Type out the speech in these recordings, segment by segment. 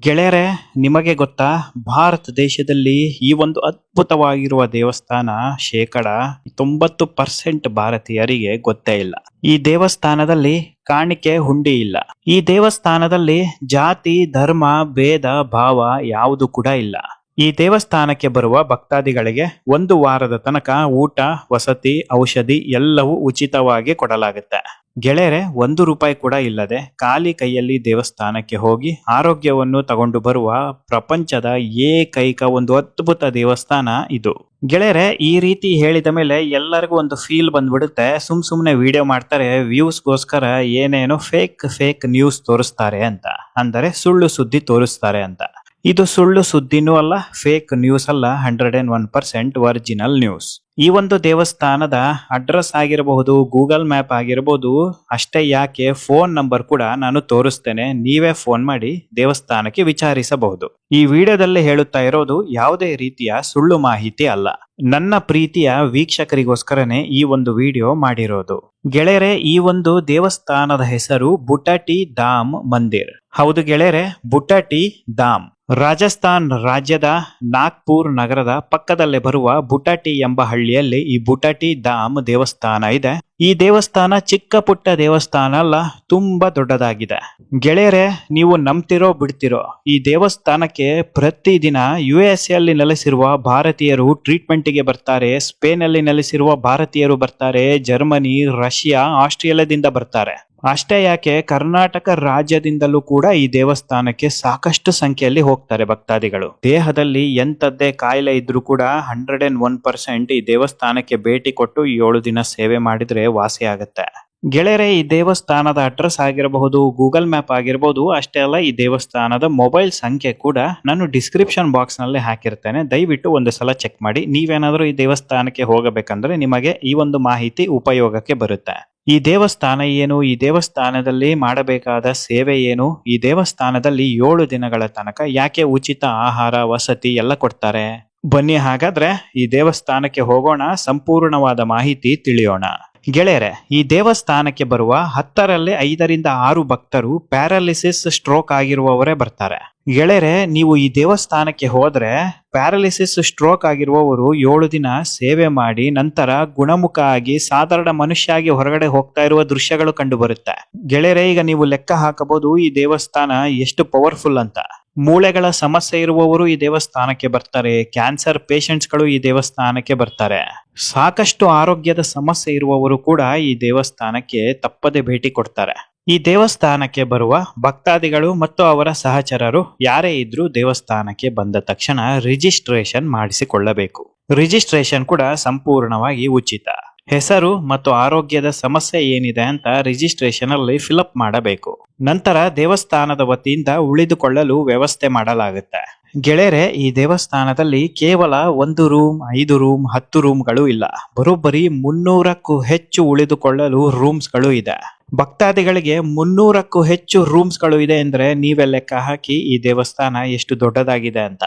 ಗೆಳೆಯರೆ, ನಿಮಗೆ ಗೊತ್ತಾ, ಭಾರತ ದೇಶದಲ್ಲಿ ಈ ಒಂದು ಅದ್ಭುತವಾಗಿರುವ ದೇವಸ್ಥಾನ ಶೇಕಡ 90% ಭಾರತೀಯರಿಗೆ ಗೊತ್ತೇ ಇಲ್ಲ. ಈ ದೇವಸ್ಥಾನದಲ್ಲಿ ಕಾಣಿಕೆ ಹುಂಡಿ ಇಲ್ಲ. ಈ ದೇವಸ್ಥಾನದಲ್ಲಿ ಜಾತಿ ಧರ್ಮ ಭೇದ ಭಾವ ಯಾವುದು ಕೂಡ ಇಲ್ಲ. ಈ ದೇವಸ್ಥಾನಕ್ಕೆ ಬರುವ ಭಕ್ತಾದಿಗಳಿಗೆ 1 ವಾರದ ತನಕ ಊಟ, ವಸತಿ, ಔಷಧಿ ಎಲ್ಲವೂ ಉಚಿತವಾಗಿ ಕೊಡಲಾಗುತ್ತೆ. ಗೆಳೆಯರೆ, 1 ರೂಪಾಯಿ ಕೂಡ ಇಲ್ಲದೆ ಖಾಲಿ ಕೈಯಲ್ಲಿ ದೇವಸ್ಥಾನಕ್ಕೆ ಹೋಗಿ ಆರೋಗ್ಯವನ್ನು ತಗೊಂಡು ಬರುವ ಪ್ರಪಂಚದ ಏಕೈಕ ಒಂದು ಅದ್ಭುತ ದೇವಸ್ಥಾನ ಇದು. ಗೆಳೆಯರೆ, ಈ ರೀತಿ ಹೇಳಿದ ಮೇಲೆ ಎಲ್ಲರಿಗೂ ಒಂದು ಫೀಲ್ ಬಂದ್ಬಿಡುತ್ತೆ, ಸುಮ್ನೆ ವಿಡಿಯೋ ಮಾಡ್ತಾರೆ, ವ್ಯೂಸ್ಗೋಸ್ಕರ ಏನೇನೋ ಫೇಕ್ ನ್ಯೂಸ್ ತೋರಿಸ್ತಾರೆ ಅಂತ, ಅಂದರೆ ಸುಳ್ಳು ಸುದ್ದಿ ತೋರಿಸ್ತಾರೆ ಅಂತ. ಇದು ಸುಳ್ಳು ಸುದ್ದಿನೂ ಅಲ್ಲ, ಫೇಕ್ ನ್ಯೂಸ್ ಅಲ್ಲ, 101% ಒರಿಜಿನಲ್ ನ್ಯೂಸ್. ಈ ಒಂದು ದೇವಸ್ಥಾನದ ಅಡ್ರೆಸ್ ಆಗಿರಬಹುದು, ಗೂಗಲ್ ಮ್ಯಾಪ್ ಆಗಿರಬಹುದು, ಅಷ್ಟೇ ಯಾಕೆ ಫೋನ್ ನಂಬರ್ ಕೂಡ ನಾನು ತೋರಿಸ್ತೇನೆ. ನೀವೇ ಫೋನ್ ಮಾಡಿ ದೇವಸ್ಥಾನಕ್ಕೆ ವಿಚಾರಿಸಬಹುದು. ಈ ವಿಡಿಯೋದಲ್ಲಿ ಹೇಳುತ್ತಾ ಇರೋದು ಯಾವುದೇ ರೀತಿಯ ಸುಳ್ಳು ಮಾಹಿತಿ ಅಲ್ಲ. ನನ್ನ ಪ್ರೀತಿಯ ವೀಕ್ಷಕರಿಗೋಸ್ಕರನೇ ಈ ಒಂದು ವಿಡಿಯೋ ಮಾಡಿರೋದು. ಗೆಳೆಯರೆ, ಈ ಒಂದು ದೇವಸ್ಥಾನದ ಹೆಸರು ಬುಟಟಿ ಧಾಮ್ ಮಂದಿರ್. ಹೌದು ಗೆಳೆಯರೆ, ಬುಟಟಿ ಧಾಮ್. ರಾಜಸ್ಥಾನ್ ರಾಜ್ಯದ ನಾಗ್ಪುರ್ ನಗರದ ಪಕ್ಕದಲ್ಲೇ ಬರುವ ಬುಟಟಿ ಎಂಬ ಹಳ್ಳಿಯಲ್ಲಿ ಈ ಬುಟಟಿ ಧಾಮ್ ದೇವಸ್ಥಾನ ಇದೆ. ಈ ದೇವಸ್ಥಾನ ಚಿಕ್ಕ ಪುಟ್ಟ ದೇವಸ್ಥಾನ ಅಲ್ಲ, ತುಂಬಾ ದೊಡ್ಡದಾಗಿದೆ. ಗೆಳೆಯರೆ, ನೀವು ನಂಬ್ತಿರೋ ಬಿಡ್ತಿರೋ, ಈ ದೇವಸ್ಥಾನಕ್ಕೆ ಪ್ರತಿದಿನ USA ಅಲ್ಲಿ ನೆಲೆಸಿರುವ ಭಾರತೀಯರು ಟ್ರೀಟ್ಮೆಂಟ್ಗೆ ಬರ್ತಾರೆ, ಸ್ಪೇನ್ ಅಲ್ಲಿ ನೆಲೆಸಿರುವ ಭಾರತೀಯರು ಬರ್ತಾರೆ, ಜರ್ಮನಿ, ರಷ್ಯಾ, ಆಸ್ಟ್ರೇಲಿಯಾದಿಂದ ಬರ್ತಾರೆ. ಅಷ್ಟೇ ಯಾಕೆ ಕರ್ನಾಟಕ ರಾಜ್ಯದಿಂದಲೂ ಕೂಡ ಈ ದೇವಸ್ಥಾನಕ್ಕೆ ಸಾಕಷ್ಟು ಸಂಖ್ಯೆಯಲ್ಲಿ ಹೋಗ್ತಾರೆ ಭಕ್ತಾದಿಗಳು. ದೇಹದಲ್ಲಿ ಎಂತದ್ದೇ ಕಾಯಿಲೆ ಇದ್ರೂ ಕೂಡ 101% ಈ ದೇವಸ್ಥಾನಕ್ಕೆ ಭೇಟಿ ಕೊಟ್ಟು 7 ದಿನ ಸೇವೆ ಮಾಡಿದ್ರೆ ವಾಸಿ ಆಗುತ್ತೆ. ಗೆಳೆಯರೆ, ಈ ದೇವಸ್ಥಾನದ ಅಡ್ರೆಸ್ ಆಗಿರಬಹುದು, ಗೂಗಲ್ ಮ್ಯಾಪ್ ಆಗಿರಬಹುದು, ಅಷ್ಟೇ ಅಲ್ಲ, ಈ ದೇವಸ್ಥಾನದ ಮೊಬೈಲ್ ಸಂಖ್ಯೆ ಕೂಡ ನಾನು ಡಿಸ್ಕ್ರಿಪ್ಷನ್ ಬಾಕ್ಸ್ ನಲ್ಲಿ ಹಾಕಿರ್ತೇನೆ. ದಯವಿಟ್ಟು ಒಂದು ಸಲ ಚೆಕ್ ಮಾಡಿ. ನೀವೇನಾದ್ರೂ ಈ ದೇವಸ್ಥಾನಕ್ಕೆ ಹೋಗಬೇಕಂದ್ರೆ ನಿಮಗೆ ಈ ಒಂದು ಮಾಹಿತಿ ಉಪಯೋಗಕ್ಕೆ ಬರುತ್ತೆ. ಈ ದೇವಸ್ಥಾನ ಏನು, ಈ ದೇವಸ್ಥಾನದಲ್ಲಿ ಮಾಡಬೇಕಾದ ಸೇವೆ ಏನು, ಈ ದೇವಸ್ಥಾನದಲ್ಲಿ 7 ದಿನಗಳ ತನಕ ಯಾಕೆ ಉಚಿತ ಆಹಾರ ವಸತಿ ಎಲ್ಲ ಕೊಡ್ತಾರೆ, ಬನ್ನಿ ಹಾಗಾದ್ರೆ ಈ ದೇವಸ್ಥಾನಕ್ಕೆ ಹೋಗೋಣ, ಸಂಪೂರ್ಣವಾದ ಮಾಹಿತಿ ತಿಳಿಯೋಣ. ಗೆಳೆಯರೆ, ಈ ದೇವಸ್ಥಾನಕ್ಕೆ ಬರುವ 10ರಲ್ಲಿ 5ರಿಂದ 6 ಭಕ್ತರು ಪ್ಯಾರಾಲಿಸಿಸ್ ಸ್ಟ್ರೋಕ್ ಆಗಿರುವವರೇ ಬರ್ತಾರೆ. ಗೆಳೆಯರೆ, ನೀವು ಈ ದೇವಸ್ಥಾನಕ್ಕೆ ಹೋದ್ರೆ ಪ್ಯಾರಾಲಿಸಿಸ್ ಸ್ಟ್ರೋಕ್ ಆಗಿರುವವರು 7 ದಿನ ಸೇವೆ ಮಾಡಿ ನಂತರ ಗುಣಮುಖ ಆಗಿ ಸಾಧಾರಣ ಮನುಷ್ಯ ಆಗಿ ಹೊರಗಡೆ ಹೋಗ್ತಾ ಇರುವ ದೃಶ್ಯಗಳು ಕಂಡು ಬರುತ್ತೆ. ಗೆಳೆಯರೆ, ಈಗ ನೀವು ಲೆಕ್ಕ ಹಾಕಬಹುದು ಈ ದೇವಸ್ಥಾನ ಎಷ್ಟು ಪವರ್ಫುಲ್ ಅಂತ. ಮೂಳೆಗಳ ಸಮಸ್ಯೆ ಇರುವವರು ಈ ದೇವಸ್ಥಾನಕ್ಕೆ ಬರ್ತಾರೆ, ಕ್ಯಾನ್ಸರ್ ಪೇಷಂಟ್ಸ್ಗಳು ಈ ದೇವಸ್ಥಾನಕ್ಕೆ ಬರ್ತಾರೆ, ಸಾಕಷ್ಟು ಆರೋಗ್ಯದ ಸಮಸ್ಯೆ ಇರುವವರು ಕೂಡ ಈ ದೇವಸ್ಥಾನಕ್ಕೆ ತಪ್ಪದೆ ಭೇಟಿ ಕೊಡ್ತಾರೆ. ಈ ದೇವಸ್ಥಾನಕ್ಕೆ ಬರುವ ಭಕ್ತಾದಿಗಳು ಮತ್ತು ಅವರ ಸಹಚರರು ಯಾರೇ ಇದ್ರೂ ದೇವಸ್ಥಾನಕ್ಕೆ ಬಂದ ತಕ್ಷಣ ರಿಜಿಸ್ಟ್ರೇಷನ್ ಮಾಡಿಸಿಕೊಳ್ಳಬೇಕು. ರಿಜಿಸ್ಟ್ರೇಷನ್ ಕೂಡ ಸಂಪೂರ್ಣವಾಗಿ ಉಚಿತ. ಹೆಸರು ಮತ್ತು ಆರೋಗ್ಯದ ಸಮಸ್ಯೆ ಏನಿದೆ ಅಂತ ರಿಜಿಸ್ಟ್ರೇಷನ್ ಅಲ್ಲಿ ಫಿಲಪ್ ಮಾಡಬೇಕು. ನಂತರ ದೇವಸ್ಥಾನದ ವತಿಯಿಂದ ಉಳಿದುಕೊಳ್ಳಲು ವ್ಯವಸ್ಥೆ ಮಾಡಲಾಗುತ್ತೆ. ಗೆಳೆಯರೆ, ಈ ದೇವಸ್ಥಾನದಲ್ಲಿ ಕೇವಲ 1 ರೂಮ್, 5 ರೂಮ್, 10 ರೂಮ್ಗಳು ಇಲ್ಲ, ಬರೋಬ್ಬರಿ 300ಕ್ಕೂ ಹೆಚ್ಚು ಉಳಿದುಕೊಳ್ಳಲು ರೂಮ್ಸ್ಗಳು ಇದೆ. ಭಕ್ತಾದಿಗಳಿಗೆ 300ಕ್ಕೂ ಹೆಚ್ಚು ರೂಮ್ಸ್ಗಳು ಇದೆ ಅಂದ್ರೆ ನೀವೇ ಲೆಕ್ಕ ಹಾಕಿ ಈ ದೇವಸ್ಥಾನ ಎಷ್ಟು ದೊಡ್ಡದಾಗಿದೆ ಅಂತ.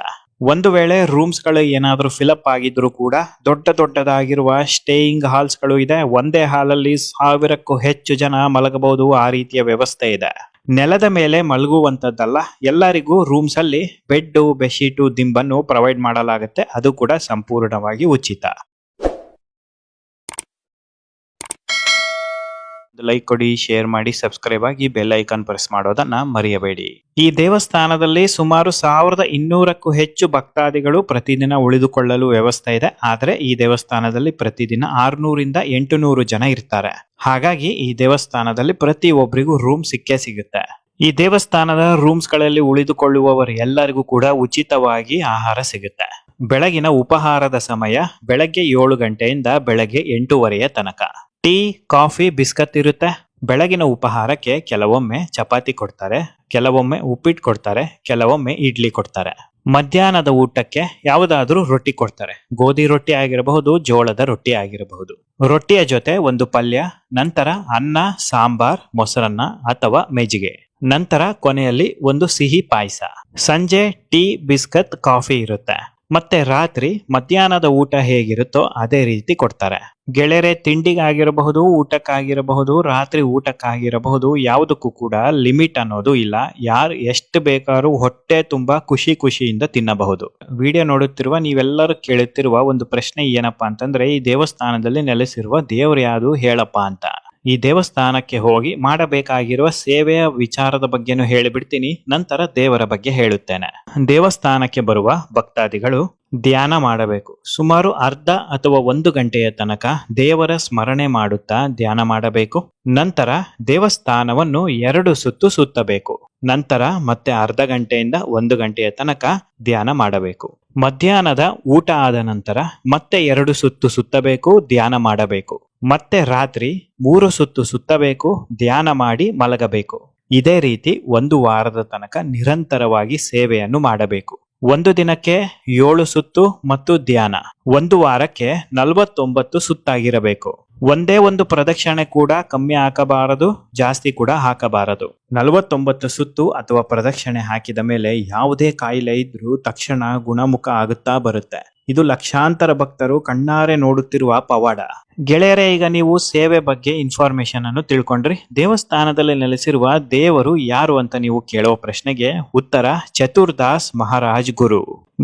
ಒಂದು ವೇಳೆ ರೂಮ್ಸ್ಗಳು ಏನಾದ್ರೂ ಫಿಲಪ್ ಆಗಿದ್ರು ಕೂಡ ದೊಡ್ಡದಾಗಿರುವ ಸ್ಟೇಯಿಂಗ್ ಹಾಲ್ಸ್ಗಳು ಇದೆ. ಒಂದೇ ಹಾಲಲ್ಲಿ 1000ಕ್ಕೂ ಹೆಚ್ಚು ಜನ ಮಲಗಬಹುದು, ಆ ರೀತಿಯ ವ್ಯವಸ್ಥೆ ಇದೆ. ನೆಲದ ಮೇಲೆ ಮಲಗುವಂತದ್ದಲ್ಲ, ಎಲ್ಲರಿಗೂ ರೂಮ್ಸ್ ಅಲ್ಲಿ ಬೆಡ್, ಬೆಡ್ಶೀಟು, ದಿಂಬನ್ನು ಪ್ರೊವೈಡ್ ಮಾಡಲಾಗುತ್ತೆ. ಅದು ಕೂಡ ಸಂಪೂರ್ಣವಾಗಿ ಉಚಿತ. ಲೈಕ್ ಕೊಡಿ, ಶೇರ್ ಮಾಡಿ, ಸಬ್ಸ್ಕ್ರೈಬ್ ಆಗಿ ಬೆಲ್ ಐಕಾನ್ ಪ್ರೆಸ್ ಮಾಡೋದನ್ನ ಮರೆಯಬೇಡಿ. ಈ ದೇವಸ್ಥಾನದಲ್ಲಿ ಸುಮಾರು 1200ಕ್ಕೂ ಹೆಚ್ಚು ಭಕ್ತಾದಿಗಳು ಪ್ರತಿದಿನ ಉಳಿದುಕೊಳ್ಳಲು ವ್ಯವಸ್ಥೆ ಇದೆ. ಆದರೆ ಈ ದೇವಸ್ಥಾನದಲ್ಲಿ ಪ್ರತಿದಿನ 600ರಿಂದ 800 ಜನ ಇರ್ತಾರೆ. ಹಾಗಾಗಿ ಈ ದೇವಸ್ಥಾನದಲ್ಲಿ ಪ್ರತಿ ಒಬ್ಬರಿಗೂ ರೂಮ್ ಸಿಕ್ಕೇ ಸಿಗುತ್ತೆ. ಈ ದೇವಸ್ಥಾನದ ರೂಮ್ಸ್ ಗಳಲ್ಲಿ ಉಳಿದುಕೊಳ್ಳುವವರು ಎಲ್ಲರಿಗೂ ಕೂಡ ಉಚಿತವಾಗಿ ಆಹಾರ ಸಿಗುತ್ತೆ. ಬೆಳಗಿನ ಉಪಹಾರದ ಸಮಯ ಬೆಳಗ್ಗೆ 7 ಗಂಟೆಯಿಂದ ಬೆಳಗ್ಗೆ 8:30 ತನಕ. ಟೀ, ಕಾಫಿ, ಬಿಸ್ಕತ್ ಇರುತ್ತೆ. ಬೆಳಗಿನ ಉಪಹಾರಕ್ಕೆ ಕೆಲವೊಮ್ಮೆ ಚಪಾತಿ ಕೊಡ್ತಾರೆ, ಕೆಲವೊಮ್ಮೆ ಉಪ್ಪಿಟ್ಟು ಕೊಡ್ತಾರೆ, ಕೆಲವೊಮ್ಮೆ ಇಡ್ಲಿ ಕೊಡ್ತಾರೆ. ಮಧ್ಯಾಹ್ನದ ಊಟಕ್ಕೆ ಯಾವುದಾದ್ರೂ ರೊಟ್ಟಿ ಕೊಡ್ತಾರೆ. ಗೋಧಿ ರೊಟ್ಟಿ ಆಗಿರಬಹುದು, ಜೋಳದ ರೊಟ್ಟಿ ಆಗಿರಬಹುದು. ರೊಟ್ಟಿಯ ಜೊತೆ ಒಂದು ಪಲ್ಯ, ನಂತರ ಅನ್ನ, ಸಾಂಬಾರ್, ಮೊಸರನ್ನ ಅಥವಾ ಮಜ್ಜಿಗೆ, ನಂತರ ಕೊನೆಯಲ್ಲಿ ಒಂದು ಸಿಹಿ ಪಾಯಸ. ಸಂಜೆ ಟೀ, ಬಿಸ್ಕತ್, ಕಾಫಿ ಇರುತ್ತೆ. ಮತ್ತೆ ರಾತ್ರಿ ಮಧ್ಯಾಹ್ನದ ಊಟ ಹೇಗಿರುತ್ತೋ ಅದೇ ರೀತಿ ಕೊಡ್ತಾರೆ. ಗೆಳೆಯರೆ, ತಿಂಡಿಗಾಗಿರಬಹುದು, ಊಟಕ್ಕಾಗಿರಬಹುದು, ರಾತ್ರಿ ಊಟಕ್ಕಾಗಿರಬಹುದು, ಯಾವುದಕ್ಕೂ ಕೂಡ ಲಿಮಿಟ್ ಅನ್ನೋದು ಇಲ್ಲ. ಯಾರು ಎಷ್ಟು ಬೇಕಾದ್ರೂ ಹೊಟ್ಟೆ ತುಂಬಾ ಖುಷಿಯಿಂದ ತಿನ್ನಬಹುದು. ವಿಡಿಯೋ ನೋಡುತ್ತಿರುವ ನೀವೆಲ್ಲರೂ ಕೇಳುತ್ತಿರುವ ಒಂದು ಪ್ರಶ್ನೆ ಏನಪ್ಪಾ ಅಂತಂದ್ರೆ, ಈ ದೇವಸ್ಥಾನದಲ್ಲಿ ನೆಲೆಸಿರುವ ದೇವರು ಯಾವುದು ಹೇಳಪ್ಪ ಅಂತ. ಈ ದೇವಸ್ಥಾನಕ್ಕೆ ಹೋಗಿ ಮಾಡಬೇಕಾಗಿರುವ ಸೇವೆಯ ವಿಚಾರದ ಬಗ್ಗೆನೂ ಹೇಳಿಬಿಡ್ತೀನಿ, ನಂತರ ದೇವರ ಬಗ್ಗೆ ಹೇಳುತ್ತೇನೆ. ದೇವಸ್ಥಾನಕ್ಕೆ ಬರುವ ಭಕ್ತಾದಿಗಳು ಧ್ಯಾನ ಮಾಡಬೇಕು. ಸುಮಾರು ಅರ್ಧ ಅಥವಾ 1 ಗಂಟೆಯ ತನಕ ದೇವರ ಸ್ಮರಣೆ ಮಾಡುತ್ತಾ ಧ್ಯಾನ ಮಾಡಬೇಕು. ನಂತರ ದೇವಸ್ಥಾನವನ್ನು 2 ಸುತ್ತು ಸುತ್ತಬೇಕು. ನಂತರ ಮತ್ತೆ ಅರ್ಧ ಗಂಟೆಯಿಂದ 1 ಗಂಟೆಯ ತನಕ ಧ್ಯಾನ ಮಾಡಬೇಕು. ಮಧ್ಯಾಹ್ನದ ಊಟ ಆದ ನಂತರ ಮತ್ತೆ 2 ಸುತ್ತು ಸುತ್ತಬೇಕು, ಧ್ಯಾನ ಮಾಡಬೇಕು. ಮತ್ತೆ ರಾತ್ರಿ 3 ಸುತ್ತು ಸುತ್ತಬೇಕು, ಧ್ಯಾನ ಮಾಡಿ ಮಲಗಬೇಕು. ಇದೇ ರೀತಿ 1 ವಾರದ ತನಕ ನಿರಂತರವಾಗಿ ಸೇವೆಯನ್ನು ಮಾಡಬೇಕು. 1 ದಿನಕ್ಕೆ 7 ಸುತ್ತು ಮತ್ತು ಧ್ಯಾನ. 1 ವಾರಕ್ಕೆ 49 ಸುತ್ತಾಗಿರಬೇಕು. ಒಂದೇ ಒಂದು ಪ್ರದಕ್ಷಿಣೆ ಕೂಡ ಕಮ್ಮಿ ಹಾಕಬಾರದು, ಜಾಸ್ತಿ ಕೂಡ ಹಾಕಬಾರದು. 49 ಸುತ್ತು ಅಥವಾ ಪ್ರದಕ್ಷಿಣೆ ಹಾಕಿದ ಮೇಲೆ ಯಾವುದೇ ಕಾಯಿಲೆ ಇದ್ರೂ ತಕ್ಷಣ ಗುಣಮುಖ ಆಗುತ್ತಾ ಬರುತ್ತೆ. ಇದು ಲಕ್ಷಾಂತರ ಭಕ್ತರು ಕಣ್ಣಾರೆ ನೋಡುತ್ತಿರುವ ಪವಾಡ. ಗೆಳೆಯರೇ, ಈಗ ನೀವು ಸೇವೆ ಬಗ್ಗೆ ಇನ್ಫಾರ್ಮೇಶನ್ ಅನ್ನು ತಿಳ್ಕೊಂಡ್ರಿ. ದೇವಸ್ಥಾನದಲ್ಲಿ ನೆಲೆಸಿರುವ ದೇವರು ಯಾರು ಅಂತ ನೀವು ಕೇಳುವ ಪ್ರಶ್ನೆಗೆ ಉತ್ತರ ಚತುರ್ದಾಸ್ ಮಹಾರಾಜ್ ಗುರು.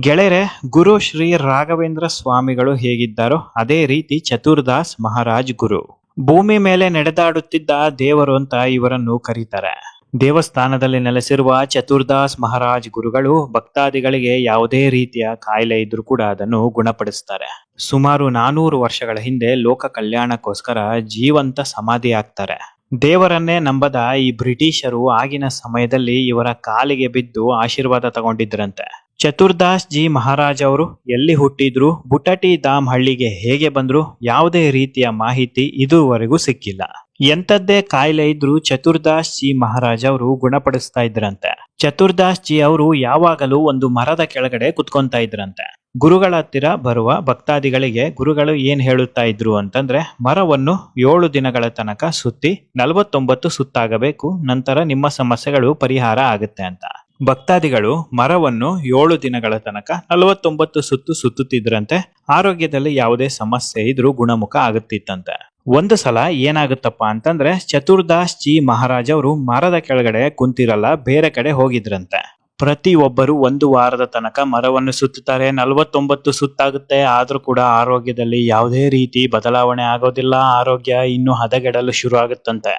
ಗೆಳೆಯರೆ, ಗುರು ಶ್ರೀ ರಾಘವೇಂದ್ರ ಸ್ವಾಮಿಗಳು ಹೇಗಿದ್ದಾರೋ ಅದೇ ರೀತಿ ಚತುರ್ದಾಸ್ ಮಹಾರಾಜ್ ಗುರು. ಭೂಮಿ ಮೇಲೆ ನಡೆದಾಡುತ್ತಿದ್ದ ದೇವರು ಅಂತ ಇವರನ್ನು ಕರೀತಾರೆ. ದೇವಸ್ಥಾನದಲ್ಲಿ ನೆಲೆಸಿರುವ ಚತುರ್ದಾಸ್ ಮಹಾರಾಜ್ ಗುರುಗಳು ಭಕ್ತಾದಿಗಳಿಗೆ ಯಾವುದೇ ರೀತಿಯ ಕಾಯಿಲೆ ಇದ್ರೂ ಕೂಡ ಅದನ್ನು ಗುಣಪಡಿಸ್ತಾರೆ. ಸುಮಾರು 400 ವರ್ಷಗಳ ಹಿಂದೆ ಲೋಕ ಕಲ್ಯಾಣಕ್ಕೋಸ್ಕರ ಜೀವಂತ ಸಮಾಧಿ ಆಗ್ತಾರೆ. ದೇವರನ್ನೇ ನಂಬದ ಈ ಬ್ರಿಟಿಷರು ಆಗಿನ ಸಮಯದಲ್ಲಿ ಇವರ ಕಾಲಿಗೆ ಬಿದ್ದು ಆಶೀರ್ವಾದ ತಗೊಂಡಿದ್ರಂತೆ. ಚತುರ್ದಾಸ್ ಜಿ ಮಹಾರಾಜ್ ಅವರು ಎಲ್ಲಿ ಹುಟ್ಟಿದ್ರು, ಬುಟಟಿ ಧಾಮ್ ಹಳ್ಳಿಗೆ ಹೇಗೆ ಬಂದ್ರು, ಯಾವುದೇ ರೀತಿಯ ಮಾಹಿತಿ ಇದುವರೆಗೂ ಸಿಕ್ಕಿಲ್ಲ. ಎಂತದ್ದೇ ಕಾಯಿಲೆ ಇದ್ರೂ ಚತುರ್ದಾಸ್ ಜಿ ಮಹಾರಾಜ್ ಅವರು ಗುಣಪಡಿಸ್ತಾ ಇದ್ರಂತೆ. ಚತುರ್ದಾಸ್ ಜಿ ಅವರು ಯಾವಾಗಲೂ ಒಂದು ಮರದ ಕೆಳಗಡೆ ಕುತ್ಕೊಂತಾ ಇದ್ರಂತೆ. ಗುರುಗಳ ಹತ್ತಿರ ಬರುವ ಭಕ್ತಾದಿಗಳಿಗೆ ಗುರುಗಳು ಏನ್ ಹೇಳುತ್ತಾ ಇದ್ರು ಅಂತಂದ್ರೆ, ಮರವನ್ನು 7 ದಿನಗಳ ತನಕ ಸುತ್ತಿ 49 ಸುತ್ತಾಗಬೇಕು, ನಂತರ ನಿಮ್ಮ ಸಮಸ್ಯೆಗಳು ಪರಿಹಾರ ಆಗುತ್ತೆ ಅಂತ. ಭಕ್ತಾದಿಗಳು ಮರವನ್ನು 7 ದಿನಗಳ ತನಕ 49 ಸುತ್ತು ಸುತ್ತುತ್ತಿದ್ರಂತೆ. ಆರೋಗ್ಯದಲ್ಲಿ ಯಾವುದೇ ಸಮಸ್ಯೆ ಇದ್ರೂ ಗುಣಮುಖ ಆಗುತ್ತಿತ್ತಂತೆ. ಒಂದು ಸಲ ಏನಾಗುತ್ತಪ್ಪ ಅಂತಂದ್ರೆ, ಚತುರ್ದಾಸ್ ಜಿ ಮಹಾರಾಜ್ ಅವರು ಮರದ ಕೆಳಗಡೆ ಕುಂತಿರಲ್ಲ, ಬೇರೆ ಕಡೆ ಹೋಗಿದ್ರಂತೆ. ಪ್ರತಿ ಒಬ್ಬರು 1 ವಾರದ ತನಕ ಮರವನ್ನು ಸುತ್ತುತ್ತಾರೆ, 49 ಸುತ್ತಾಗುತ್ತೆ. ಆದ್ರೂ ಕೂಡ ಆರೋಗ್ಯದಲ್ಲಿ ಯಾವುದೇ ರೀತಿ ಬದಲಾವಣೆ ಆಗೋದಿಲ್ಲ. ಆರೋಗ್ಯ ಇನ್ನು ಹದಗೆಡಲು ಶುರು ಆಗುತ್ತಂತೆ.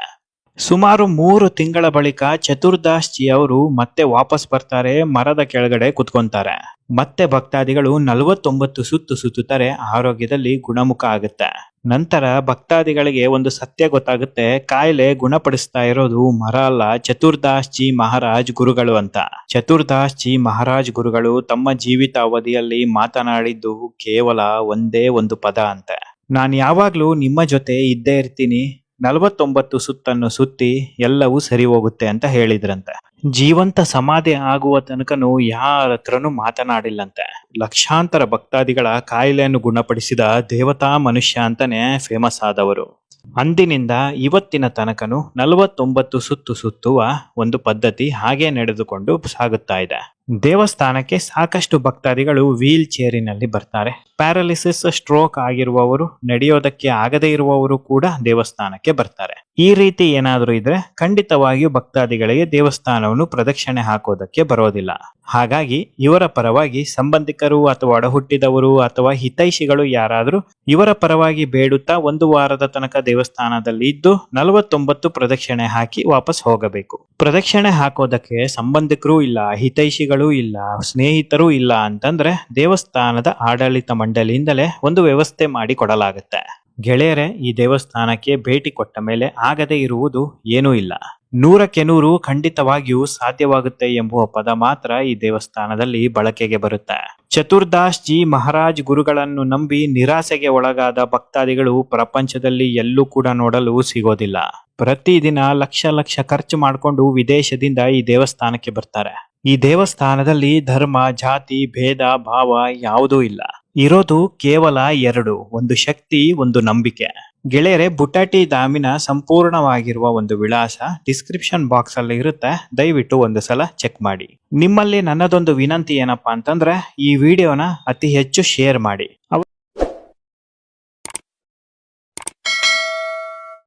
ಸುಮಾರು 3 ತಿಂಗಳ ಬಳಿಕ ಚತುರ್ದಾಸ್ ಜಿ ಅವರು ಮತ್ತೆ ವಾಪಸ್ ಬರ್ತಾರೆ, ಮರದ ಕೆಳಗಡೆ ಕುತ್ಕೊಂತಾರೆ. ಮತ್ತೆ ಭಕ್ತಾದಿಗಳು 49 ಸುತ್ತು ಸುತ್ತುತ್ತಾರೆ, ಆರೋಗ್ಯದಲ್ಲಿ ಗುಣಮುಖ ಆಗುತ್ತೆ. ನಂತರ ಭಕ್ತಾದಿಗಳಿಗೆ ಒಂದು ಸತ್ಯ ಗೊತ್ತಾಗುತ್ತೆ, ಕಾಯಿಲೆ ಗುಣಪಡಿಸ್ತಾ ಇರೋದು ಮರ ಅಲ್ಲ, ಚತುರ್ದಾಸ್ ಜಿ ಮಹಾರಾಜ್ ಗುರುಗಳು ಅಂತ. ಚತುರ್ದಾಸ್ ಜಿ ಮಹಾರಾಜ್ ಗುರುಗಳು ತಮ್ಮ ಜೀವಿತ ಅವಧಿಯಲ್ಲಿ ಮಾತನಾಡಿದ್ದು ಕೇವಲ ಒಂದೇ ಒಂದು ಪದ ಅಂತೆ. ನಾನು ಯಾವಾಗ್ಲೂ ನಿಮ್ಮ ಜೊತೆ ಇದ್ದೇ ಇರ್ತೀನಿ, 49 ಸುತ್ತನ್ನು ಸುತ್ತಿ ಎಲ್ಲವೂ ಸರಿ ಹೋಗುತ್ತೆ ಅಂತ ಹೇಳಿದ್ರಂತೆ. ಜೀವಂತ ಸಮಾಧಿ ಆಗುವ ತನಕನೂ ಯಾರ ಹತ್ರನೂ ಮಾತನಾಡಿಲ್ಲಂತೆ. ಲಕ್ಷಾಂತರ ಭಕ್ತಾದಿಗಳ ಕಾಯಿಲೆಯನ್ನು ಗುಣಪಡಿಸಿದ ದೇವತಾ ಮನುಷ್ಯ ಅಂತಾನೆ ಫೇಮಸ್ ಆದವರು. ಅಂದಿನಿಂದ ಇವತ್ತಿನ ತನಕನೂ 49 ಸುತ್ತು ಸುತ್ತುವ ಒಂದು ಪದ್ಧತಿ ಹಾಗೆ ನಡೆದುಕೊಂಡು ಸಾಗುತ್ತಾ ಇದೆ. ದೇವಸ್ಥಾನಕ್ಕೆ ಸಾಕಷ್ಟು ಭಕ್ತಾದಿಗಳು ವೀಲ್ ಚೇರಿನಲ್ಲಿ ಬರ್ತಾರೆ. ಪ್ಯಾರಾಲಿಸಿಸ್, ಸ್ಟ್ರೋಕ್ ಆಗಿರುವವರು, ನಡೆಯೋದಕ್ಕೆ ಆಗದೇ ಇರುವವರು ಕೂಡ ದೇವಸ್ಥಾನಕ್ಕೆ ಬರ್ತಾರೆ. ಈ ರೀತಿ ಏನಾದರೂ ಇದ್ರೆ ಖಂಡಿತವಾಗಿಯೂ ಭಕ್ತಾದಿಗಳಿಗೆ ದೇವಸ್ಥಾನವನ್ನು ಪ್ರದಕ್ಷಿಣೆ ಹಾಕೋದಕ್ಕೆ ಬರೋದಿಲ್ಲ. ಹಾಗಾಗಿ ಇವರ ಪರವಾಗಿ ಸಂಬಂಧಿಕರು ಅಥವಾ ಒಡಹುಟ್ಟಿದವರು ಅಥವಾ ಹಿತೈಷಿಗಳು ಯಾರಾದರೂ ಇವರ ಪರವಾಗಿ ಬೇಡುತ್ತಾ 1 ವಾರದ ತನಕ ದೇವಸ್ಥಾನದಲ್ಲಿ ಇದ್ದು 49 ಪ್ರದಕ್ಷಿಣೆ ಹಾಕಿ ವಾಪಸ್ ಹೋಗಬೇಕು. ಪ್ರದಕ್ಷಿಣೆ ಹಾಕೋದಕ್ಕೆ ಸಂಬಂಧಿಕರು ಇಲ್ಲ, ಹಿತೈಷಿಗಳು ಇಲ್ಲ, ಸ್ನೇಹಿತರು ಇಲ್ಲ ಅಂತಂದ್ರೆ ದೇವಸ್ಥಾನದ ಆಡಳಿತ ಮಂಡಳಿಯಿಂದಲೇ ಒಂದು ವ್ಯವಸ್ಥೆ ಮಾಡಿ ಕೊಡಲಾಗುತ್ತೆ. ಗೆಳೆಯರೆ, ಈ ದೇವಸ್ಥಾನಕ್ಕೆ ಭೇಟಿ ಕೊಟ್ಟ ಮೇಲೆ ಆಗದೇ ಇರುವುದು ಏನೂ ಇಲ್ಲ. 100ಕ್ಕೆ 100 ಖಂಡಿತವಾಗಿಯೂ ಸಾಧ್ಯವಾಗುತ್ತೆ ಎಂಬುವ ಪದ ಮಾತ್ರ ಈ ದೇವಸ್ಥಾನದಲ್ಲಿ ಬಳಕೆಗೆ ಬರುತ್ತೆ. ಚತುರ್ದಾಸ್ ಜಿ ಮಹಾರಾಜ್ ಗುರುಗಳನ್ನು ನಂಬಿ ನಿರಾಸೆಗೆ ಒಳಗಾದ ಭಕ್ತಾದಿಗಳು ಪ್ರಪಂಚದಲ್ಲಿ ಎಲ್ಲೂ ಕೂಡ ನೋಡಲು ಸಿಗೋದಿಲ್ಲ. ಪ್ರತಿದಿನ ಲಕ್ಷ ಖರ್ಚು ಮಾಡಿಕೊಂಡು ವಿದೇಶದಿಂದ ಈ ದೇವಸ್ಥಾನಕ್ಕೆ ಬರ್ತಾರೆ. ಈ ದೇವಸ್ಥಾನದಲ್ಲಿ ಧರ್ಮ, ಜಾತಿ, ಭೇದ ಭಾವ ಯಾವುದೂ ಇಲ್ಲ. ಇರೋದು ಕೇವಲ 2, ಒಂದು ಶಕ್ತಿ, ಒಂದು ನಂಬಿಕೆ. ಗೆಳೆಯರೆ, ಬುಟಾಟಿ ಧಾಮಿನ ಸಂಪೂರ್ಣವಾಗಿರುವ ಒಂದು ವಿಳಾಸ ಡಿಸ್ಕ್ರಿಪ್ಷನ್ ಬಾಕ್ಸ್ ಅಲ್ಲಿ ಇರುತ್ತೆ. ದಯವಿಟ್ಟು ಒಂದು ಸಲ ಚೆಕ್ ಮಾಡಿ. ನಿಮ್ಮಲ್ಲಿ ನನ್ನದೊಂದು ವಿನಂತಿ ಏನಪ್ಪಾ ಅಂತಂದ್ರೆ, ಈ ವಿಡಿಯೋನ ಅತಿ ಹೆಚ್ಚು ಶೇರ್ ಮಾಡಿ.